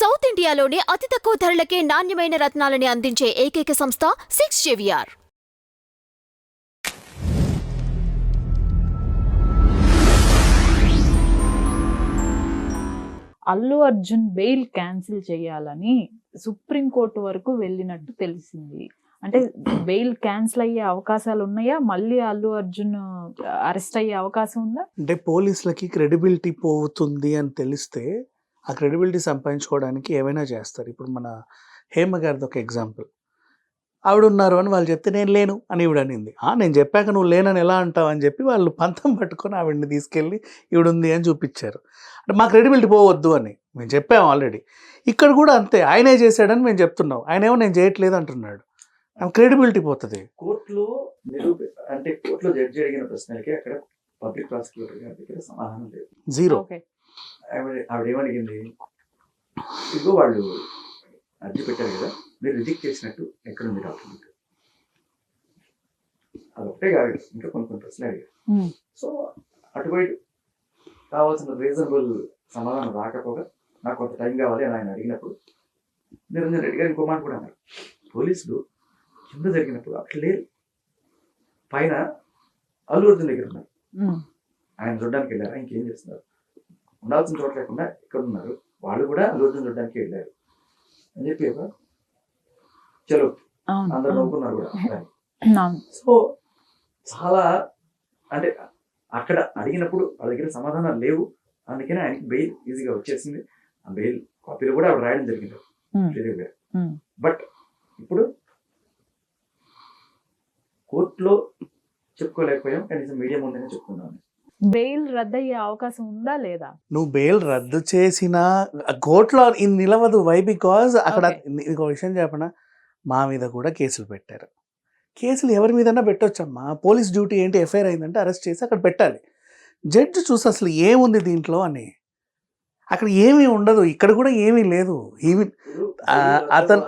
South ఇండియాలోనే అతి తక్కువ ధరలకే నాణ్యమైన రత్నాలని అందించే ఏకైక సంస్థ 6JVR. Allu Arjun bail cancel చేయాలని సుప్రీంకోర్టు వరకు వెళ్ళినట్టు తెలిసింది. అంటే బెయిల్ క్యాన్సిల్ అయ్యే అవకాశాలు ఉన్నాయా? మళ్ళీ అల్లు అర్జున్ అరెస్ట్ అయ్యే అవకాశం ఉందా? అంటే పోలీసులకి క్రెడిబిలిటీ పోతుంది అని తెలిస్తే ఆ క్రెడిబిలిటీ సంపాదించుకోవడానికి ఏమైనా చేస్తారు. ఇప్పుడు మన హేమ గారిది ఒక ఎగ్జాంపుల్. ఆవిడ ఉన్నారు అని వాళ్ళు చెప్తే నేను లేను అని ఈవిడ అనింది. నేను చెప్పాక నువ్వు లేనని ఎలా అంటావు అని చెప్పి వాళ్ళు పంతం పట్టుకొని ఆవిడని తీసుకెళ్ళి ఈవిడ ఉంది అని చూపించారు. అంటే మా క్రెడిబిలిటీ పోవద్దు అని మేము చెప్పాము ఆల్రెడీ. ఇక్కడ కూడా అంతే, ఆయనే చేశాడని మేము చెప్తున్నాం, ఆయన ఏమో నేను చేయట్లేదు అంటున్నాడు. క్రెడిబిలిటీ పోతుంది. కోర్టులో అంటే కోర్టులో జడ్జి అడిగిన ప్రశ్నలకి అక్కడ పబ్లిక్ ప్రాసిక్యూటర్ గారి దగ్గర సమాధానం లేదు, జీరో. ఆవిడ ఏమడిగింది, ఇదిగో వాళ్ళు అర్జీ పెట్టారు కదా, మీరు రిజెక్ట్ చేసినట్టు ఎక్కడుంది డాక్యుమెంట్? అది ఒకటే కాదు, ఇంకా కొన్ని ప్రశ్నలు అడిగారు. సో అటువైపు కావాల్సిన రీజనబుల్ సమాధానం రాకపోగా నాకు కొంత టైం కావాలి అని ఆయన అడిగినప్పుడు నిరంజన్ రెడ్డి గారు ఇంకో మాట కూడా అన్నారు, పోలీసులు కింద జరిగినప్పుడు అట్లా లేరు, పైన అల్లు అర్జున్ దగ్గర ఉన్నారు, ఆయన చూడడానికి వెళ్ళారా, ఇంకేం చేస్తున్నారు, ఉండాల్సిన చోట లేకుండా ఇక్కడ ఉన్నారు, వాళ్ళు కూడా అల్లు అర్జున్ చూడడానికి వెళ్ళారు అని చెప్పి చలో అందరు నవ్వుకున్నారు కూడా. సో చాలా అంటే అక్కడ అడిగినప్పుడు వాళ్ళ దగ్గర సమాధానాలు లేవు, అందుకనే ఆయనకి బెయిల్ ఈజీగా వచ్చేసింది. ఆ బెయిల్ కాపీలు కూడా ఆవిడ రాయడం జరిగింది శ్రీదేవి గారు. బట్ ఇప్పుడు కోర్టులో చెప్పుకోలేకపోయాం, కనీసం మీడియా ముందనే చెప్పుకున్నాను. బెయిల్ రద్దు అయ్యే అవకాశం ఉందా లేదా? నువ్వు బెయిల్ రద్దు చేసినా కోర్టులో నిలవదు. వై? బికాజ్ అక్కడ ఇంకో విషయం చెప్పనా, మా మీద కూడా కేసులు పెట్టారు. కేసులు ఎవరి మీదన్నా పెట్టొచ్చమ్మా. పోలీస్ డ్యూటీ ఏంటి, ఎఫ్ఐఆర్ అయిందంటే అరెస్ట్ చేసి అక్కడ పెట్టాలి. జడ్జి చూసి అసలు ఏముంది దీంట్లో అని, అక్కడ ఏమీ ఉండదు, ఇక్కడ కూడా ఏమీ లేదు. ఈవెన్ అతను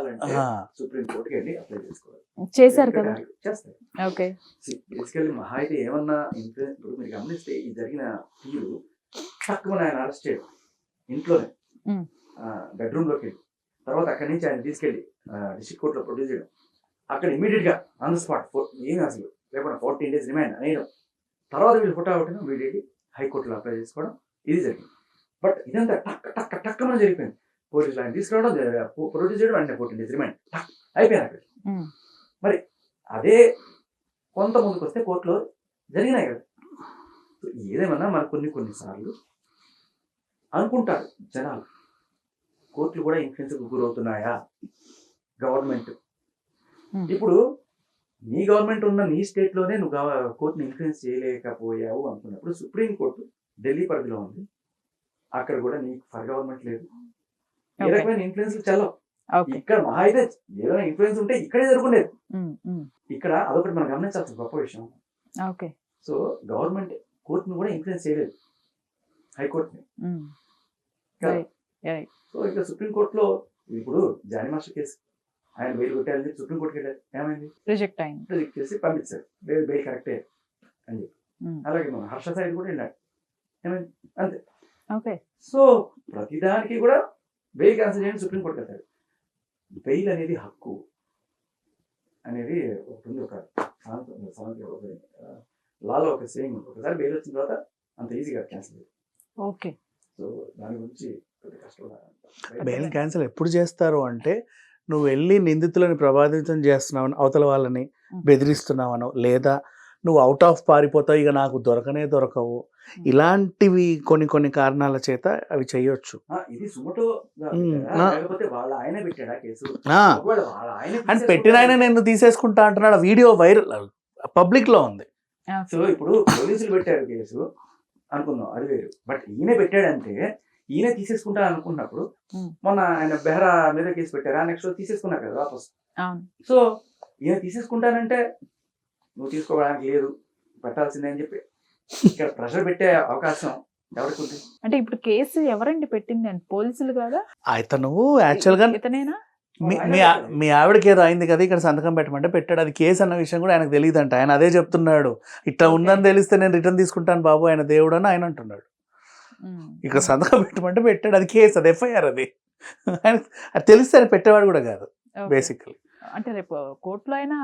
సుప్రీం కోర్టుకి వెళ్ళి అప్లై చేసుకోవాలి, చేశారు కదా. ఓకే, బేసికల్లీ మహా అయితే ఏమన్నా ఇప్పుడు మీరు గమనిస్తే ఈ జరిగిన తీరు తక్కువ ఆయన అరెస్ట్ చేయడం ఇంట్లోనే బెడ్రూమ్ లోకి వెళ్ళి, తర్వాత అక్కడి నుంచి ఆయన తీసుకెళ్ళి డిస్ట్రిక్ట్ కోర్టులో ప్రొడ్యూస్ చేయడం, అక్కడ ఇమీడియట్ గా ఆన్ ద స్పాట్ ఏమి అసలు లేకుండా 14 days రిమైండ్ అనేయడం, తర్వాత వీళ్ళు ఫోటో ఒకటి ఇమీడియట్లీ హైకోర్టులో అప్లై చేసుకోవడం, ఇది జరిగింది. బట్ ఇదంతా టక్ టక్ టక్కమని జరిగిపోయింది. పోలీసులు ఆయన తీసుకురావడం, ప్రొడ్యూస్ చేయడం, అంటే 14 days రిమైండ్ అయిపోయింది అక్కడ. మరి అదే కొంత ముందుకు వస్తే కోర్టులో జరిగినాయి కదా. ఏదేమన్నా మనకు కొన్నిసార్లు అనుకుంటారు జనాలు, కోర్టులు కూడా ఇన్ఫ్లుయెన్స్కి గురవుతున్నాయా గవర్నమెంట్. ఇప్పుడు నీ గవర్నమెంట్ ఉన్న నీ స్టేట్లోనే నువ్వు కోర్టుని ఇన్ఫ్లుయెన్స్ చేయలేకపోయావు అనుకున్నప్పుడు సుప్రీంకోర్టు ఢిల్లీ పరిధిలో ఉంది, అక్కడ కూడా నీకు ఫర్ గవర్నమెంట్ లేదు, ఏ రకమైన ఇన్ఫ్లుయెన్స్ చల్లవు. ఇక్కడ మహా అయితే ఏదైనా ఇన్ఫ్లుయెన్స్ ఉంటే ఇక్కడే జరుగుండేది. ఇక్కడ అదొకటి మనం గమనించాల్సిన గొప్ప విషయం. సో గవర్నమెంట్ కోర్టును కూడా ఇన్ఫ్లుయెన్స్ చేయలేదు, హైకోర్టుని. సో ఇక్కడ సుప్రీంకోర్టులో ఇప్పుడు జానీ మాస్టర్ కేసు ఆయన బెయిల్ కొట్టాలని చెప్పి సుప్రీంకోర్టుకి వెళ్ళారు, ఏమైంది, రిజెక్ట్ చేసి పంపించారు, బెయిల్ కరెక్టే అని చెప్పి. అలాగే మన హర్ష సైడ్ కూడా వెళ్ళాడు, ఏమైంది, అంతే. సో ప్రతిదానికి కూడా బెయిల్ క్యాన్సిల్ చేయండి సుప్రీంకోర్టుకి వెళ్తారు. బెయిల్ అనేది హక్కు అనేది ఒకటి ఉంది, ఒక లాలో ఒక సేయింగ్, ఒకసారి బెయిల్ వచ్చిన తర్వాత అంత ఈజీగా క్యాన్సిల్ చేయాలి. ఓకే, సో దాని గురించి పెద్ద కష్టం. బెయిల్ క్యాన్సిల్ ఎప్పుడు చేస్తారు అంటే, నువ్వు వెళ్ళి నిందితులను ప్రభావితం చేస్తున్నావని, అవతల వాళ్ళని బెదిరిస్తున్నావనో, లేదా నువ్వు అవుట్ ఆఫ్ పారిపోతావు, ఇక నాకు దొరకవు, ఇలాంటివి కొన్ని కారణాల చేత అవి చేయొచ్చు. ఇది సుమటో వాళ్ళ ఆయన పెట్టాడా కేసు, అని పెట్టిన ఆయన నేను తీసేసుకుంటా అంటున్నాడు. వీడియో వైరల్ పబ్లిక్ లో ఉంది. సో ఇప్పుడు పోలీసులు పెట్టారు కేసు అనుకుందాం, అది వేరు. బట్ ఈయన పెట్టాడంటే ఈయన తీసేసుకుంటా అనుకున్నప్పుడు, మొన్న ఆయన బెహ్రా మీద కేసు పెట్టారా, నెక్స్ట్ తీసేసుకున్నారు కదా వాపస్. సో ఈయన తీసేసుకుంటానంటే నువ్వు తీసుకోవడానికి లేదు, పెట్టాల్సిందే అని చెప్పి ఇక్కడ ప్రెషర్ పెట్టే అవకాశం ఎవరికి ఉంది? అంటే ఇప్పుడు కేసు ఎవరండి పెట్టింది అంటే పోలీసులు కదా. అతను యాక్చువల్ గా ఇతనేనా, మీ ఆవిడకి ఏదో అయింది కదా ఇక్కడ సంతకం పెట్టమంటే పెట్టాడు. అది కేసు అన్న విషయం కూడా ఆయనకు తెలియదంట. ఆయన అదే చెప్తున్నాడు, ఇట్లా ఉందని తెలిస్తే నేను రిటర్న్ తీసుకుంటాను బాబు, ఆయన దేవుడు అని ఆయన అంటున్నాడు. ఇక్కడ సంతకం పెట్టమంటే పెట్టాడు, అది కేసు, అది ఎఫ్ఐఆర్, అది అది తెలిస్తే అది పెట్టేవాడు కూడా కాదు బేసికలీ. అంటే రేపు కోర్టులో అయినా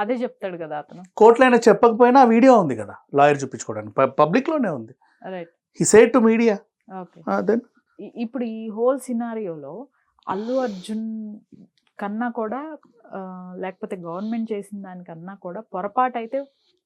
అదే చెప్తాడు కదా అతను. కోర్టులో అయినా చెప్పకపోయినా ఆ వీడియో ఉంది కదా లాయర్ చూపించుకోవడానికి, పబ్లిక్ లోనే ఉంది. Right. He said to media. Okay. Then ఇప్పుడు ఈ హోల్ సినారియోలో అల్లు అర్జున్ కన్నా కూడా లేకపోతే గవర్నమెంట్ చేసిన దానికన్నా కూడా పొరపాటు అయితే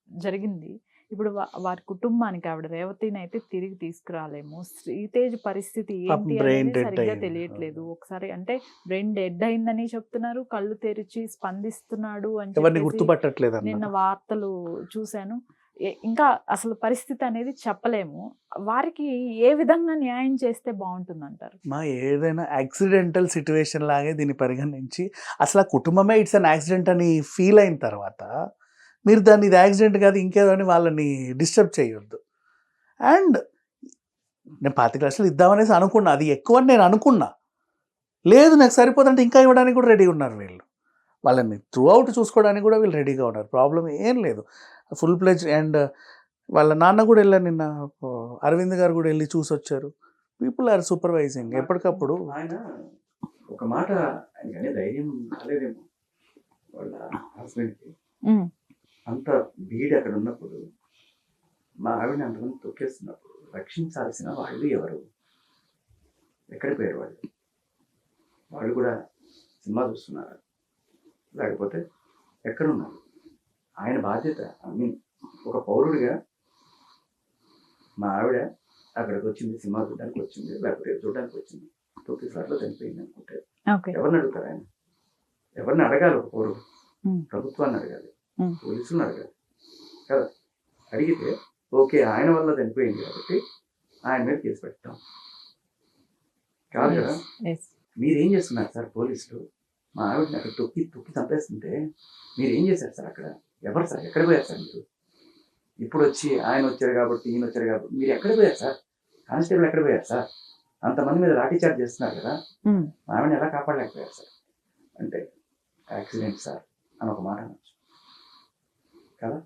జరిగింది. ఇప్పుడు వారి కుటుంబానికి ఆవిడ రేవతిని అయితే తిరిగి తీసుకురాలేము. శ్రీతేజ్ పరిస్థితి ఏంటి brain అనేది dead సరిగ్గా అయింది. తెలియట్లేదు. ఒకసారి అంటే బ్రెయిన్ డెడ్ అయిందని చెప్తున్నారు, కళ్ళు తెరిచి స్పందిస్తున్నాడు అని ఎవరిని చెప్పేసి గుర్తుపట్టట్లేదు నిన్న అన్న. వార్తలు చూశాను. ఇంకా అసలు పరిస్థితి అనేది చెప్పలేము. వారికి ఏ విధంగా న్యాయం చేస్తే బాగుంటుంది అంటారు? మా ఏదైనా యాక్సిడెంటల్ సిచ్యువేషన్ లాగే దీన్ని పరిగణించి, అసలు ఆ కుటుంబమే ఇట్స్ అన్ యాక్సిడెంట్ అని ఫీల్ అయిన తర్వాత మీరు దాన్ని ఇది యాక్సిడెంట్ కాదు ఇంకేదో అని వాళ్ళని డిస్టర్బ్ చేయొద్దు. అండ్ నేను 25 లక్షలు ఇద్దామనేసి అనుకున్నా, అది ఎక్కువ అని నేను అనుకున్నా. లేదు నాకు సరిపోతుంటే ఇంకా ఇవ్వడానికి కూడా రెడీగా ఉన్నారు వీళ్ళు. వాళ్ళని త్రూ అవుట్ చూసుకోవడానికి కూడా వీళ్ళు రెడీగా ఉన్నారు. ప్రాబ్లం ఏం లేదు, ఫుల్ ప్లెజ్. అండ్ వాళ్ళ నాన్న కూడా వెళ్ళారు నిన్న, అరవింద్ గారు కూడా వెళ్ళి చూసి వచ్చారు. పీపుల్ ఆర్ సూపర్వైజింగ్ ఎప్పటికప్పుడు. ఆయన ఒక మాట, ఆయనకనే ధైర్యం రాలేదేమో వాళ్ళ హస్బెండ్కి. అంత బీడ్ అక్కడ ఉన్నప్పుడు, మా ఆవిడని అంతమంది తొక్కేస్తున్నప్పుడు రక్షించాల్సిన వాళ్ళు ఎవరు? ఎక్కడికి పోయారు వాళ్ళు? వాళ్ళు కూడా సినిమా చూస్తున్నారా, లేకపోతే ఎక్కడున్నారు? ఆయన బాధ్యత, ఐ మీన్ ఒక పౌరుడిగా మా ఆవిడ అక్కడికి వచ్చింది, సినిమా చూడడానికి వచ్చింది, లేకపోతే చూడడానికి వచ్చింది, తొక్కిసార్లు చనిపోయింది అనుకుంటే ఎవరిని అడుగుతారు? ఆయన ఎవరిని అడగాలి? ఒక పౌరుడు ప్రభుత్వాన్ని అడగాలి, పోలీసులను అడగాలి కదా. అడిగితే ఓకే ఆయన వల్ల చనిపోయింది కాబట్టి ఆయన మీద కేసు పెడతాం కాదు కదా. మీరేం చేస్తున్నారు సార్ పోలీసులు? మా ఆవిడని అక్కడ తొక్కి చంపేస్తుంటే మీరు ఏం చేశారు సార్? అక్కడ ఎవరు సార్? ఎక్కడ పోయారు సార్ మీరు? ఇప్పుడు వచ్చి ఆయన వచ్చారు కాబట్టి, ఈయన వచ్చారు కాబట్టి మీరు ఎక్కడ పోయారు సార్? కానిస్టేబుల్ ఎక్కడ పోయారు సార్? అంతమంది మీద లాఠీ చార్జ్ చేస్తున్నారు కదా, మా ఆవిడని ఎలా కాపాడలేకపోయారు సార్? అంటే యాక్సిడెంట్ సార్ అని ఒక మాట అనొచ్చు కదా.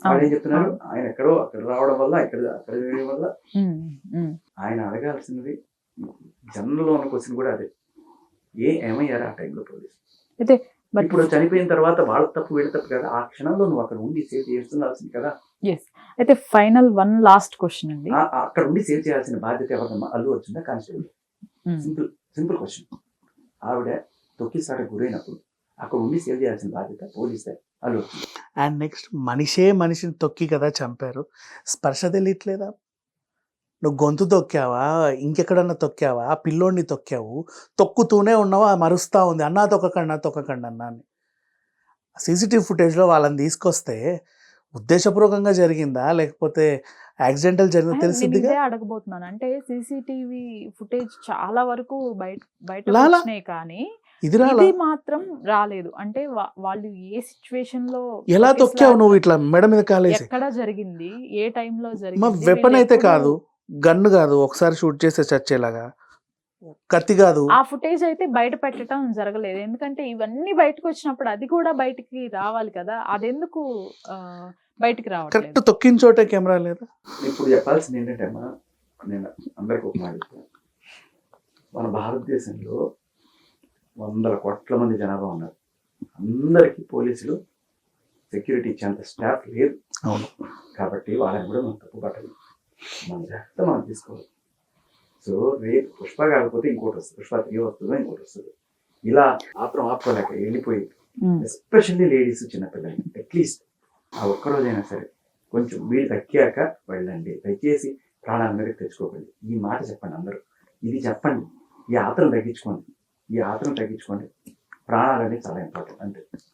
వాళ్ళు ఏం చెప్తున్నారు? ఆయన ఎక్కడో అక్కడ రావడం వల్ల, అక్కడ వేయడం వల్ల. ఆయన అడగాల్సినది జనరల్లో ఉన్న క్వశ్చన్ కూడా అదే, ఏమయ్యారు ఆ టైంలో పోలీసు? అయితే ఇప్పుడు చనిపోయిన తర్వాత వాళ్ళ తప్పు వీళ్ళ తప్పు కదా, ఆ క్షణంలో నువ్వు అక్కడ ఉండి సేవ్ చేస్తుండాల్సింది కదా. అయితే ఫైనల్ వన్ లాస్ట్ క్వశ్చన్ అండి. అక్కడ ఉండి సేవ్ చేయాల్సిన బాధ్యత ఎవరమ్మా? Allu Arjun constable? Simple question. ఆవిడ తొక్కిసాటకు గురైనప్పుడు అక్కడ ఉండి సేవ్ చేయాల్సిన బాధ్యత పోలీసే, అల్లు అర్జున్. అండ్ నెక్స్ట్ మనిషిని తొక్కి కదా చంపారు, స్పర్శ తెలియట్లేదా? నువ్వు గొంతు తొక్కావా, ఇంకెక్కడన్నా తొక్కావా, ఆ పిల్లోడిని తొక్కావు, తొక్కుతూనే ఉన్నావా, మరుస్తూ ఉంది, అన్నా తొక్కకండి అన్నా అని. సీసీటీవీ ఫుటేజ్లో వాళ్ళని తీసుకొస్తే ఉద్దేశపూర్వకంగా జరిగిందా లేకపోతే యాక్సిడెంటల్ జరిగిందా తెలిసిందిగా. అడగబోతున్నాను. అంటే సీసీటీవీ ఫుటేజ్ చాలా వరకు బయట లాలా. వచ్చినాయి కానీ ఇది రాలా, ఇది మాత్రం రాలేదు. అంటే వాళ్ళు ఏ సిచ్యువేషన్ లో ఎలా తొక్కావు నువ్వు ఇట్లా మెడ మీద కాలేసి? ఎక్కడ జరిగింది, ఏ టైంలో మా జరిగింది? వెపన్ అయితే కాదు, గన్ను కాదు, ఒకసారి షూట్ చేస్తే చచ్చేలాగా, కత్తి కాదు. ఆ ఫుటేజ్ అయితే బయట పెట్టడం జరగలేదు. ఎందుకంటే ఇవన్నీ బయటకు వచ్చినప్పుడు అది కూడా బయటికి రావాలి కదా, అదెందుకు బయటికి రావట్లేదు? కరెక్ట్ తొక్కిన చోటే కెమెరా లేదా? ఇప్పుడు చెప్పాల్సింది ఏంటంటే అమ్మా, నేను అందరికి ఒక మాట చెప్తాను. మన భారతదేశంలో 100 కోట్ల మంది జనాభా ఉన్నారు. అందరికీ పోలీసులు సెక్యూరిటీ ఇచ్చేంత స్టాఫ్ లేదు. అవును. కాబట్టి వాళ్ళని కూడా మనం తప్పు పట్టదు, మన జాగ్రత్త మనం తీసుకోవాలి. సో రేపు పుష్ప కాకపోతే ఇంకోటి వస్తుంది, పుష్ప 3 వస్తుందో ఇంకోటి వస్తుంది. ఇలా మాత్రం ఆపుకోలేక వెళ్ళిపోయి, ఎస్పెషల్లీ లేడీస్, చిన్నపిల్లలు, అట్లీస్ట్ ఆ ఒక్కరోజైనా సరే కొంచెం వీళ్ళు తక్కాక వెళ్ళండి, దయచేసి ప్రాణాల మీదకి తెచ్చుకోకండి. ఈ మాట చెప్పండి అందరూ, ఇది చెప్పండి. ఈ ఆత్రం తగ్గించుకోండి, ప్రాణాలు అనేది చాలా ఇంపార్టెంట్ అంతే.